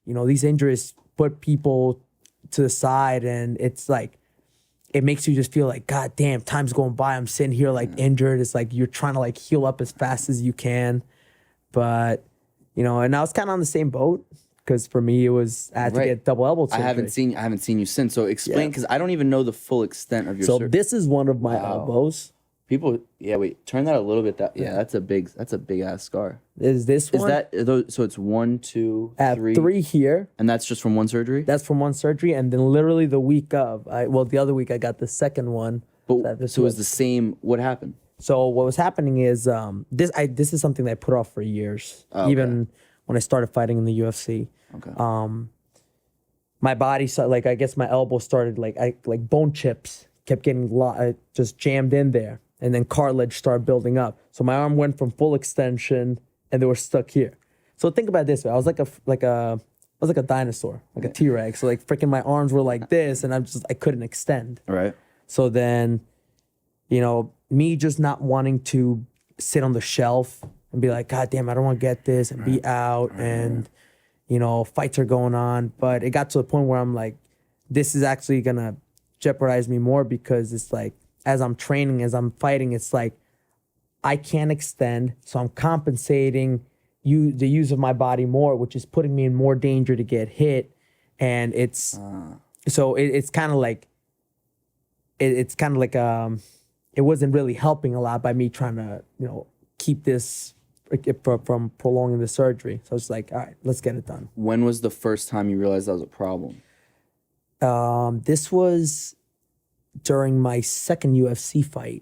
these injuries put people to the side, and it's like, it makes you just feel like, God damn, time's going by. I'm sitting here like injured. It's like you're trying to like heal up as fast as you can. But, and I was kind of on the same boat, because for me, I had to get double elbow surgery. I haven't seen you since. So explain, because I don't even know the full extent of your surgery. So this is one of my elbows. People, wait, turn that a little bit. That's a big ass scar. Is this one? So it's 1, 2, 3. 3 here. And that's just from one surgery? That's from one surgery. And then literally the week of, the other week I got the second one. But so it was the same, what happened? So what was happening is, this is something that I put off for years. Even when I started fighting in the UFC. Okay. My body, I guess my elbow started, like bone chips kept getting just jammed in there. And then cartilage started building up. So my arm went from full extension, and they were stuck here. So think about it this way: I was like a dinosaur, like a T-Rex. So like freaking my arms were like this, and I couldn't extend. Right. So then, me just not wanting to sit on the shelf and be like, God damn, I don't want to get this and be out, and fights are going on. But it got to the point where I'm like, this is actually gonna jeopardize me more, because it's like, as I'm training, as I'm fighting, it's like I can't extend, so I'm compensating the use of my body more, which is putting me in more danger to get hit. And it's it's kind of like it wasn't really helping a lot by me trying to keep this from prolonging the surgery. So it's like, all right, let's get it done. When was the first time you realized that was a problem? This was during my second UFC fight.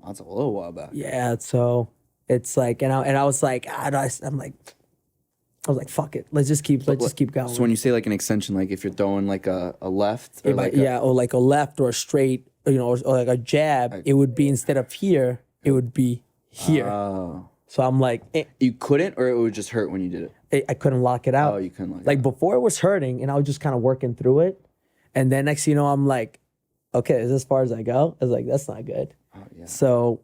That's a little while back. Yeah, so it's like, and I was like, I was like, fuck it, let's just keep going. So when you say like an extension, like if you're throwing like a left, or or like a left or a straight, or like a jab, it would be, instead of here, it would be here. So I'm like, you couldn't, or it would just hurt when you did it? I couldn't lock it out. Oh, you couldn't lock it out. Before it was hurting, and I was just kind of working through it, and then next thing you know, I'm like, okay, is this as far as I go? I was like, that's not good. Oh, yeah. So,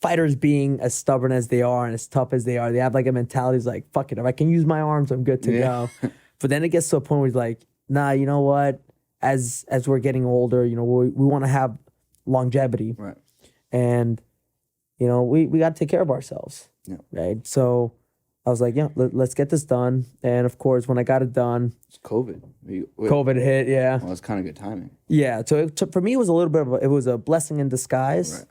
fighters being as stubborn as they are and as tough as they are, they have like a mentality is like, fuck it, if I can use my arms, I'm good to go. But then it gets to a point where it's like, nah, you know what? As we're getting older, we want to have longevity. Right. And, we got to take care of ourselves. Yeah. Right. So I was like, let's get this done. And of course, when I got it done, it's COVID. COVID hit, yeah. Well, it's kind of good timing. Yeah, so for me, it was a little bit it was a blessing in disguise,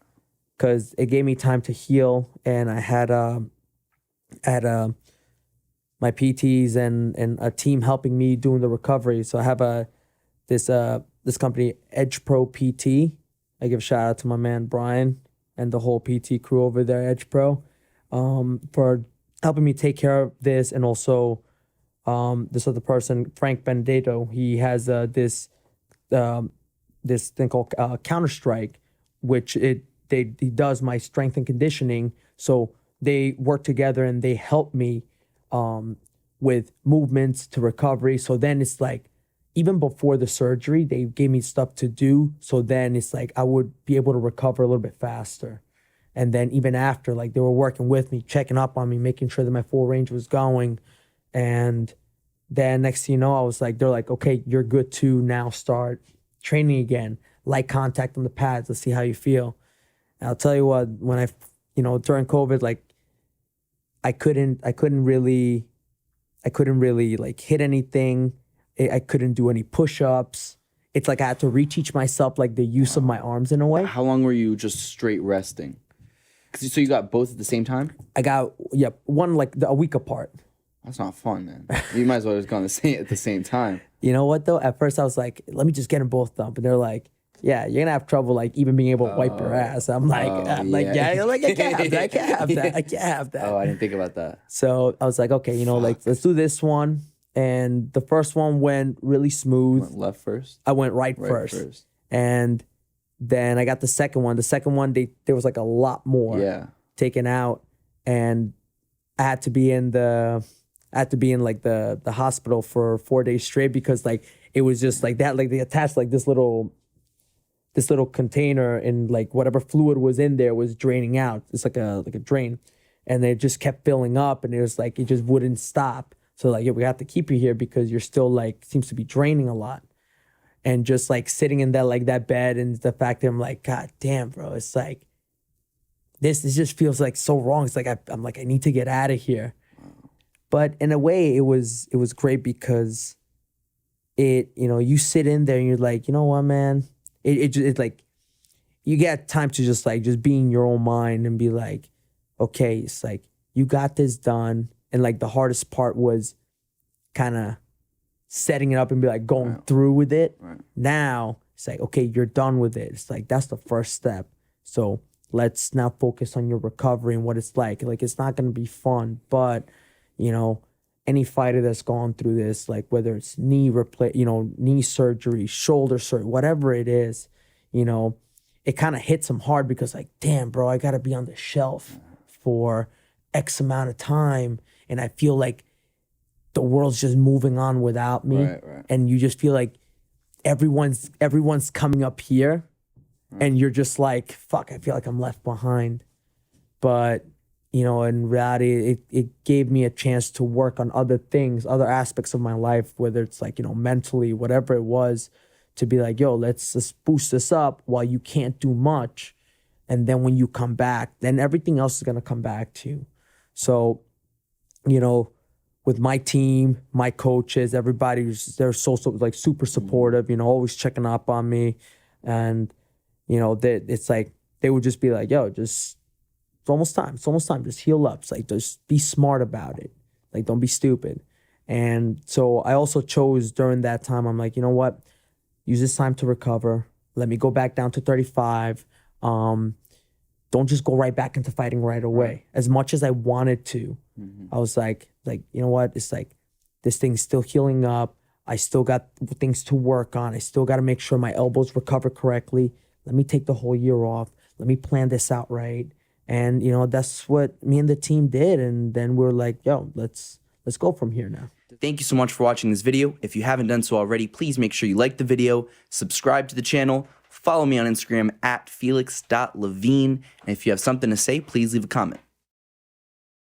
because it gave me time to heal, and I had my PTs and a team helping me doing the recovery. So I have this company, Edge Pro PT. I give a shout out to my man Brian and the whole PT crew over there, Edge Pro, for helping me take care of this. And also this other person, Frank Benedetto, he has this thing called Counter-Strike, which he does my strength and conditioning. So they work together and they help me with movements to recovery. So then it's like, even before the surgery, they gave me stuff to do. So then it's like I would be able to recover a little bit faster. And then even after, like, they were working with me, checking up on me, making sure that my full range was going. And then next thing you know, I was like, they're like, okay, you're good to now start training again. Light contact on the pads. Let's see how you feel. And I'll tell you what, when during COVID, like, I couldn't really like hit anything. I couldn't do any push-ups. It's like I had to reteach myself like the use of my arms in a way. How long were you just straight resting? So you got both at the same time? I got, one like a week apart. That's not fun, man. You might as well have gone at the same time. You know what, though? At first, I was like, let me just get them both done. But they're like, yeah, you're going to have trouble, like, even being able to wipe your ass. I'm like, I can't have that. Oh, I didn't think about that. So I was like, okay, like, let's do this one. And the first one went really smooth. Went left first? I went right first. And then I got the second one. The second one, there was like a lot more taken out. And I had to be in like the hospital for 4 days straight, because like it was just like that. Like they attached like this little container, and like whatever fluid was in there was draining out. It's like a drain. And it just kept filling up, and it was like it just wouldn't stop. So like, yeah, we have to keep you here because you're still like, seems to be draining a lot. And just like sitting in that, like that bed, and the fact that I'm like, God damn, bro, it's like, this just feels like so wrong. It's like, I'm like, I need to get out of here. But in a way, it was great because you sit in there and you're like, you know what, man, it's like, you get time to just be in your own mind and be like, okay, it's like, you got this done. And like the hardest part was kind of setting it up and be like going through with it. Right. Now it's like, okay, you're done with it. It's like, that's the first step. So let's now focus on your recovery and what it's like. Like, it's not going to be fun, but any fighter that's gone through this, like whether it's knee surgery, shoulder surgery, whatever it is, it kind of hits them hard because like, damn, bro, I got to be on the shelf for X amount of time. And I feel like the world's just moving on without me. Right. And you just feel like everyone's coming up here and you're just like, fuck, I feel like I'm left behind. But, in reality, it gave me a chance to work on other things, other aspects of my life, whether it's like, mentally, whatever it was, to be like, yo, let's just boost this up while you can't do much. And then when you come back, then everything else is going to come back to you. So, with my team, my coaches, everybody, they're so like super supportive, always checking up on me. And, it's like, they would just be like, yo, it's almost time. Just heal up. It's like, just be smart about it. Like, don't be stupid. And so I also chose during that time, I'm like, you know what? Use this time to recover. Let me go back down to 35. Don't just go right back into fighting right away. As much as I wanted to, I was like, you know what? It's like, this thing's still healing up. I still got things to work on. I still got to make sure my elbows recover correctly. Let me take the whole year off. Let me plan this out right. And, that's what me and the team did. And then we're like, yo, let's go from here now. Thank you so much for watching this video. If you haven't done so already, please make sure you like the video, subscribe to the channel, follow me on Instagram at felix.levine. And if you have something to say, please leave a comment.